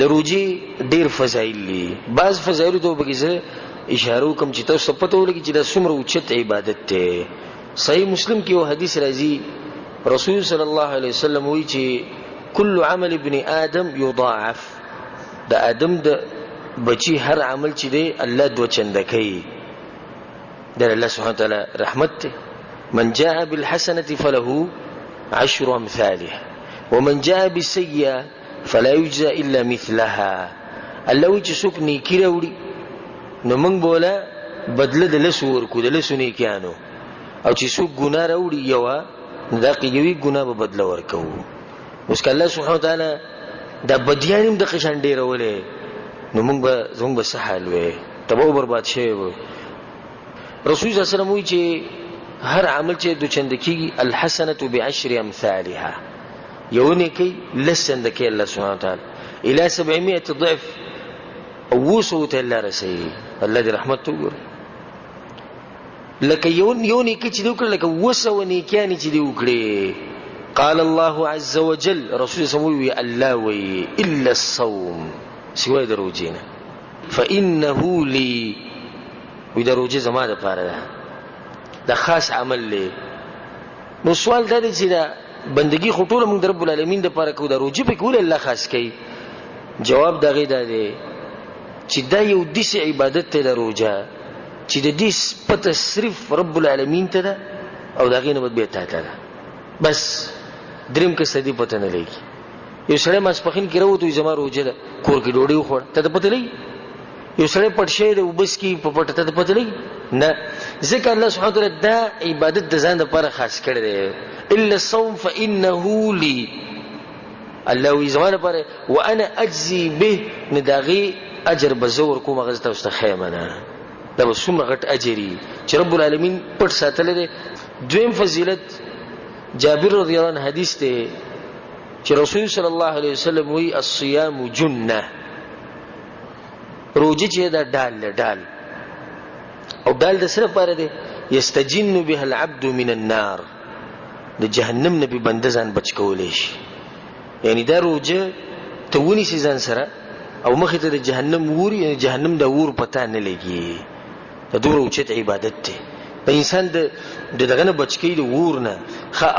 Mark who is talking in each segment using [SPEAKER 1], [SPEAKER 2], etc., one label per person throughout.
[SPEAKER 1] د روجي ډیر فضایل دي. بعض فضایل ته به زه اشاره کوم چې تاسو پته ولګي چې دا څومره اوچت عبادت ده. صحیح مسلم کې یو حدیث راځي، رسول صلی الله علیه وسلم وایي چې کل عمل ابن آدم یضاعف، د آدم د بچی هر عمل چې دی الله دو چنده کوي. د الله سبحانه وتعالى رحمت ده. من جاء بالحسنه فله 10 امثالها ومن جاء بالسيئه فلا يجزى الا مثلها. الله وی چې څوک نیکی راوړي نو موږ بوله بدله د لسو ورکو، د لسو نیکیانو، او چې څوک ګناه راوړي یو دا یوې ګناه به بدله ورکو. اوس که الله سبحانه وتعالی دا بدیان هم د قشان ډیرولې نو موږ به څه حال وې، تباہ برباد شوی و. رسول صلی الله علیه وسلم وی چې هر عمل چې د چند کیږي الحسنه ب10 امثالها، یو نیکی لسند کې الله سبحانه وتعالی الى 700 ضعف او وسوت الله رسي. الله دې رحمت وګور. لکه یو نیکی چې وکړه لکه وسو نیکیانی چې وکړي. قال الله عز وجل، رسول صلی الله علیه وسلم الله وی الا الصوم، سوای دروجینا فانه لي، وی دروجه زما د پاره ده، دا خاص عمل له. نو سوال دا دی چې دا بندگی خطوله موږ رب العالمین د پاره کو، دا روجه په کول الله خاص کوي. جواب دا غي دا دی چې دا یو دیس عبادت ته د روجه چې د دیس پته صرف رب العالمین ته ده او دا غي نه بد بیت ته ده. بس دریم کې سدي پته نه لګي. یو سره ماسپخین کې راوته زما روجه ده، کور کې ډوډۍ وخوړ ته پته لګي. یو سره پټ شه ده وبس کې په پټه ته پته لګي نه. ځکه الله سبحانه وتعالی دا عبادت د ځان لپاره خاص کړی دی. الا الصوم فانه لي، الله وی زما لپاره وانا اجزي به، نداغي اجر بزور کوم غزته واست خیمنه. دا وسوم غټ اجري چې رب العالمین پټ ساتل دي. دویم فضیلت جابر رضی الله عنه حدیث ته چې رسول صلی الله علیه وسلم وی الصيام جنه، روزه چې دا ډال او ډال د سره پاره دی یستجن بها العبد من النار، د جهنم نه به بنده ځان بچ کولې شي. یعنی دا روزه ته ونی سي ځان سره او مخې ته د جهنم ووري، یعنی جهنم د ور پتا نه لګي. دا دوه اوچت عبادت دی. په انسان د دغه نه بچ کی د ور نه،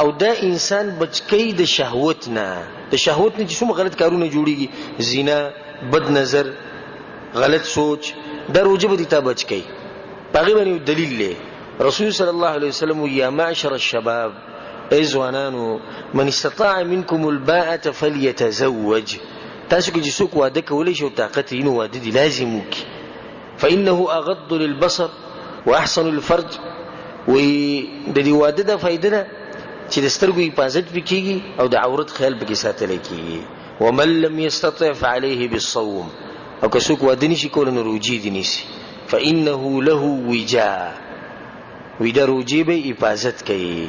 [SPEAKER 1] او دا انسان بچ کی د شهوت نه. د شهوت نه چې څومره غلط کارونه جوړيږي، زنا، بد نظر، غلط سوچ، دا روزه به ته بچ کی. باغی باندې دلیل له رسول صلی الله علیه وسلم یا معشر الشباب، ای ځوانانو، من استطاع منکم الباءة فليتزوج، تاسو کې چې څوک واده کولی شي او طاقت یې نو واده دی لازم وکړي. فانه اغض للبصر واحسن الفرج، وی د دې واده د فائدې نه چې د سترګو حفاظت وکړي او د عورت خیال پکې ساتل کیږي. ومن لم يستطع فعليه بالصوم، او که څوک واده نشي کولای نو روزي دي نيسي. فانه له وجاء، وی د روزي به حفاظت کوي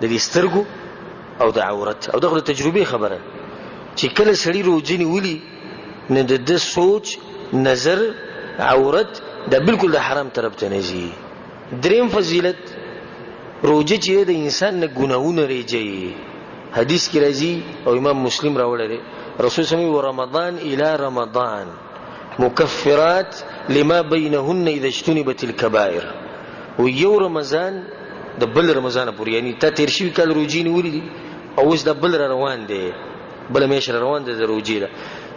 [SPEAKER 1] د دې سترګو او د عورت. او دغه تجربه خبره چې کله سړی روزي نیولي نه د سوچ، نظر، عورت دا بالکل د حرام طرف ته نه ځي. دریم فضیلت روزه چې د انسان نه ګناهونه ریږي. حدیث کې راځي او امام مسلم راوړی، رسول صلی الله علیه وسلم رمضان الى رمضان مكفرات لما بينهن اذا اجتنبت الكبائر. و یو رمضان د بل رمضان پورې، یعنی ته تیر شوی کال روزي نیولې دي او اوس د بل روان دی، بل میاشت روان دی د روزي ده.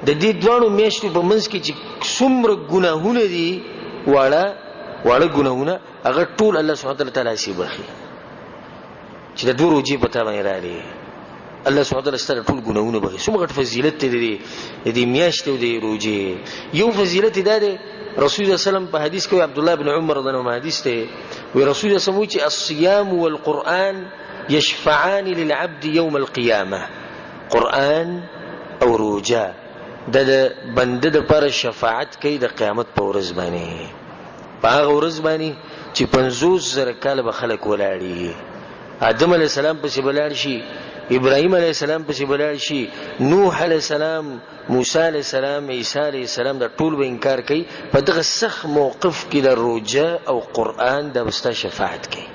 [SPEAKER 1] د دې دوانو میاشتو په منځ کې چې څومره ګناهونه دي، واړه ګناهونه، هغه ټول الله سبحانه وتعالی شي بخي چې د دوه روزي په تابع راړي. الله سبحانه وتعالی ستاسو ټول ګناهونه بخي. څومره فضیلت دی د میاشتو د روزي. یو فضیلت دا دی رسول الله صلی الله علیه وسلم په حدیث کې عبد الله بن عمر رضی الله عنه حدیث ته وی رسول الله صلی الله علیه وسلم چې الصيام والقرآن يشفعان للعبد يوم القيامه. قرآن او روزه د بنده د پر شفاعت کوي د قیامت په ورځ باندې. په هغه ورځ باندې چې 50,000 کال به خلک ولاړي. آدم علیه السلام پسې بلاړ شي، ابراهیم علیه السلام پسې بلاړ شي، نوح علیه السلام، موسی علیه السلام، عیسی علیه السلام، دا ټول به انکار کوي. په دغه سخت موقف کې د روزه او قرآن د مستا شفاعت کوي.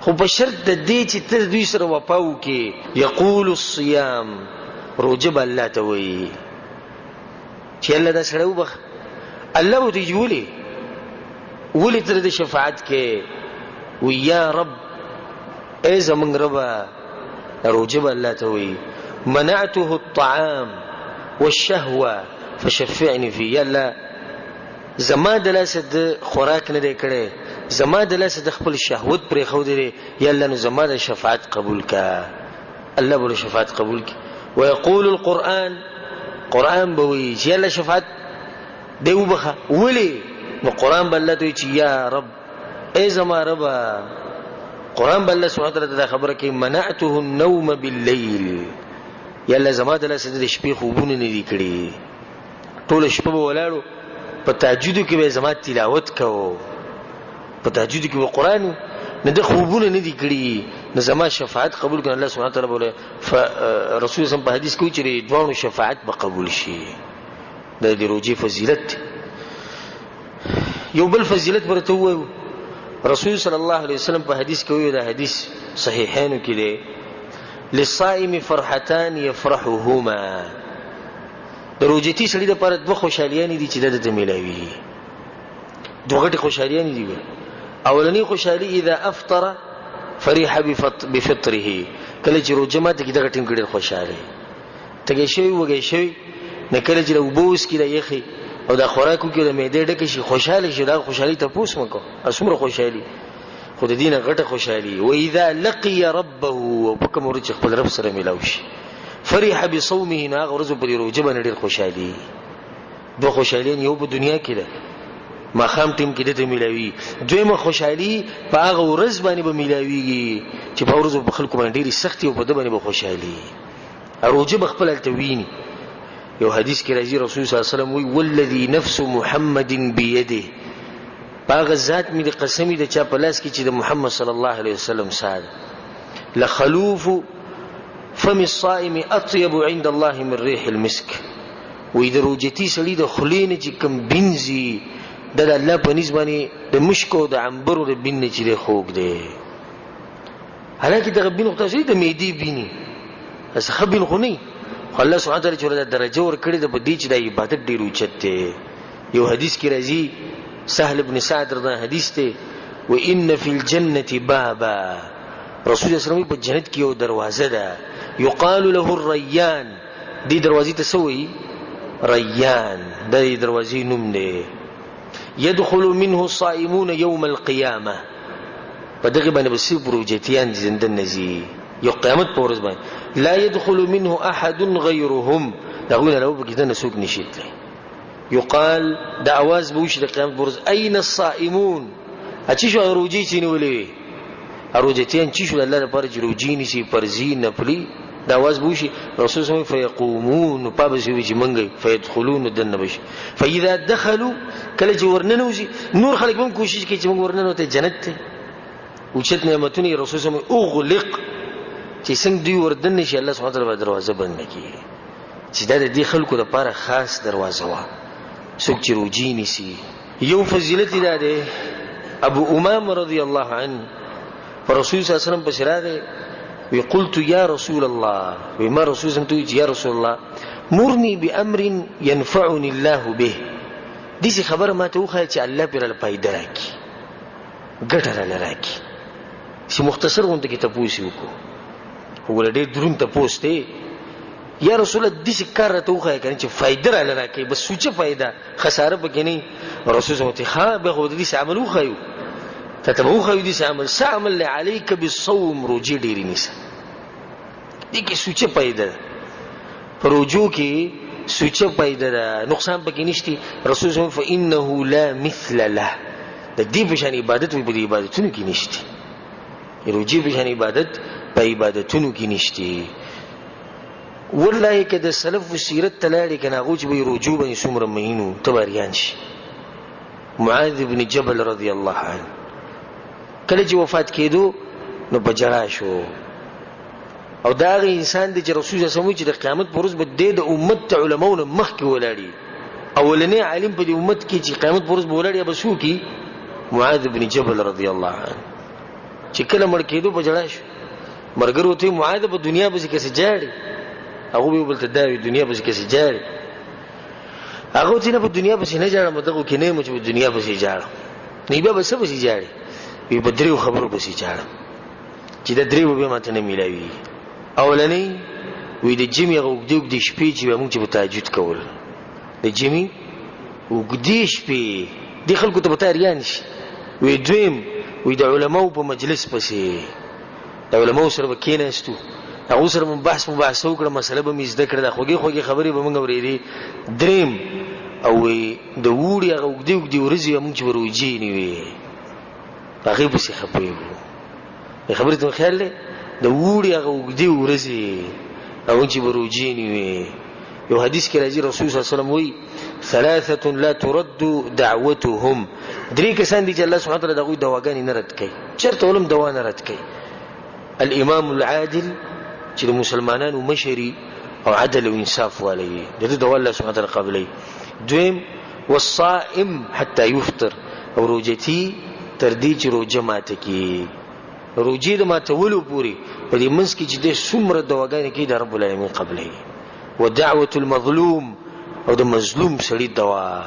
[SPEAKER 1] خو په شرط د دې چې ته دوی سره وفا وکړې. یقول الصيام، روزه به الله ته وایي چې الله دا سره وبخ الله به دې ولي تر دې شفاعت کې ويا رب اے زمون ربا روجب الله ته وي منعته الطعام والشهوه فشفعني فيه یا الله زما د لاسد خوراک نه دی کړي زما د لاسد خپل شهوت پرې خو دی یا الله نو زما د شفاعت قبول کا الله به شفاعت قبول کی ويقول القرآن قرآن بوي چې الله شفاعت دی وبخه ولي نو قرآن بل ته چې یا رب ای زما رب قرآن بل سبحانه وتعالى دا خبره کې منعته النوم بالليل یا الله زما د لاسد د شپې خوبونه نه دي کړي ټول شپه ولاړو په تهجد کې به زما تلاوت کوو په تهجد کې به قرآن نه د خوبونه نه دي کړي نه زما شفاعت قبول کړي الله سبحانه وتعالى بوله رسول الله په حدیث کې چې دوه شفاعت به قبول شي د دې روزي فضیلت یو بل فضیلت ورته وایو رسول صلی الله علیه وسلم په حدیث کې وایي دا حدیث صحیحینو کې دی للصائم فرحتان يفرحهما د روزتي سړي لپاره دوه خوشالیاں دي چې د ملاوي دوه غټي خوشالیاں دي اولنی خوشالي اذا افطر فرح بفطره کله چې روزه ماته کې دغه ټیم کړي خوشاله تګي شوی وګي شوی نه کله چې وبوس کې رايخي او دا خوراکو کې د معده ډکه شي خوشاله شي دا خوشالي ته پوس مکو اسمره خوشالي خو د دینه غټه خوشالي و اذا لقي ربه وبکم ورچ خپل رب سره ملاوي شي فرح بصومه نا غرزو په روزه باندې ډېر خوشالي دوه خوشالي یو په دنیا کې ده ما خام ټیم کې دته ملاوي دویمه خوشحالي په هغه ورځ باندې به ملاويږي چې په ورځ په خلکو باندې ډېری سختي او په د باندې به خوشحالي اروجه بخپل التویني یو حدیث کې راځي رسول صلی الله علیه وسلم وی والذي نفس محمد بيده هغه ذات مې د قسمی د چا په لاس کې چې د محمد صلی الله علیه وسلم سره لخلوف فم الصائم اطيب عند الله من ريح المسك وې د روجتي سړي د خلینې چې کم بنزي د الله په نسبانه د مشکو د عنبرو د بینه چې له خوګ دی حالکه د غبین خو ته د میدی بینی اس خبین خو نه الله سبحانه وتعالى چې د درجه ور کړی د بدی چې د عبادت ډیر اوچت دی یو حدیث کې راځي سهل ابن سعد رضی حدیث ته وان فی الجنه بابا رسول الله صلی الله علیه وسلم په جنت کې یو دروازه ده یقال له الریان دې دروازې ته سوې ریان دې دروازې نوم دی يدخل منه الصائمون يوم القيامه بدغه باندې بس بروجتيان زنده نزي یو قیامت پورز باندې لا يدخل منه احد غيرهم دغه لو بکیدنه نسوک نشیت يقال د اواز بوش د قیامت پورز اين الصائمون اچي شو روجي چینولې اروجتيان چی شو الله لپاره جروجي نشي فرضي نفلي د اواز بوشي رسول الله فيقومون پابسي چې منګي فيدخلون دنبش فاذا دخلوا کله چې ورننوزي نور خلک هم کوشش کوي چې موږ ورننوته جنت ته اوچت نعمتونه رسول الله اغلق چې څنګه دوی وردن نشي الله سبحانه وتعالى دروازه بند کړي چې دا د دې خلکو لپاره خاص دروازه و څوک چې روجي نشي یو فضیلت ده ابو امامه رضی الله عنه فرسول صلی الله علیه وسلم بشراغه وقلت يا رسول الله وما رسول الله يا رسول الله مرني بامر ينفعني الله به دې خبره ما ته وخه چې الله پر له پیدا راکي ګټه نه راکي چې مختصر غونډه کې تاسو وکړو وګوره ډېر درون تاسو ته یا رسول الله دې کار ته وخه کنه چې فائدہ را راکي بس سوچه فائدہ خساره پکې نه رسول الله ته ها به خو دې عمل وخایو تتبوخه دې عمل سعمل عليك بالصوم روجي ډېری نيسه دې کې سوچه فائدہ پروجو کې سوچه پیدا ده نقصان پکې نشتی رسول الله فانه لا مثل له د دې په شان عبادت په عبادتونو کې نشتی روجي په شان عبادت په عبادتونو کې نشتی والله کده سلف سیرت تلاړي کنه غوج به روجو به سمره مینو تباریان شي معاذ بن جبل رضی الله عنه کله چې وفات کېدو نو بجړا شو او دا انسان د رسول الله سمو چې د قیامت پر ورځ به د امت علماونو مخ کې ولاړي اولنې عالم په دې امت کې چې قیامت پر ورځ به ولاړي به شو کې معاذ بن جبل رضی الله عنه چې کله مړ کېدو بجړا شو مرګرو ته معاذ په دنیا به کې څه جاړي هغه به بل ته دا دنیا به کې څه جاړي هغه چې نه په دنیا پسې نه جاړم دغه کې نه مچ په دنیا پسې جاړم نه بیا بس پسې جاړي وی بدریو خبرو پسې جاړم چې د دریو به ماته نه ملایوي اولنې وی د جمی غوګدوګ د شپې چې موږ چې په تهجد کول د جمی وګدې شپې د خلکو ته په تاریان شي وی دویم وی د علماو په مجلس پسې د علماو سره کېناستو هغه سره من بحث وکړه مسله به مې زده کړه د خوږی خبرې به موږ اورېدې دریم او د وړي هغه وګدوګ د ورځې موږ چې وروجي نیوي هغه پسې خپېږو خبرې ته خیال دی د وړي هغه وګدې ورځې او چې وروجي نیوي یو حدیث کې راځي رسول صلی الله علیه وسلم وی ثلاثه لا ترد دعوتهم درې کسان دي چې الله سبحانه وتعالی دغه دواګانې نه رد کوي چرته ولم دوا نه رد کوي الامام العادل چې مسلمانانو مشري او عدل او انصاف والي دغه دوا الله سبحانه وتعالی قبلي دویم والصائم حتى يفطر او روجتي تر دې چې روزه ماته کی روجي د ماتولو پوری په دې منځ کې چې د څومره دواګانې کې د رب العالمین قبلي ودعوه المظلوم او د مظلوم سړي دوا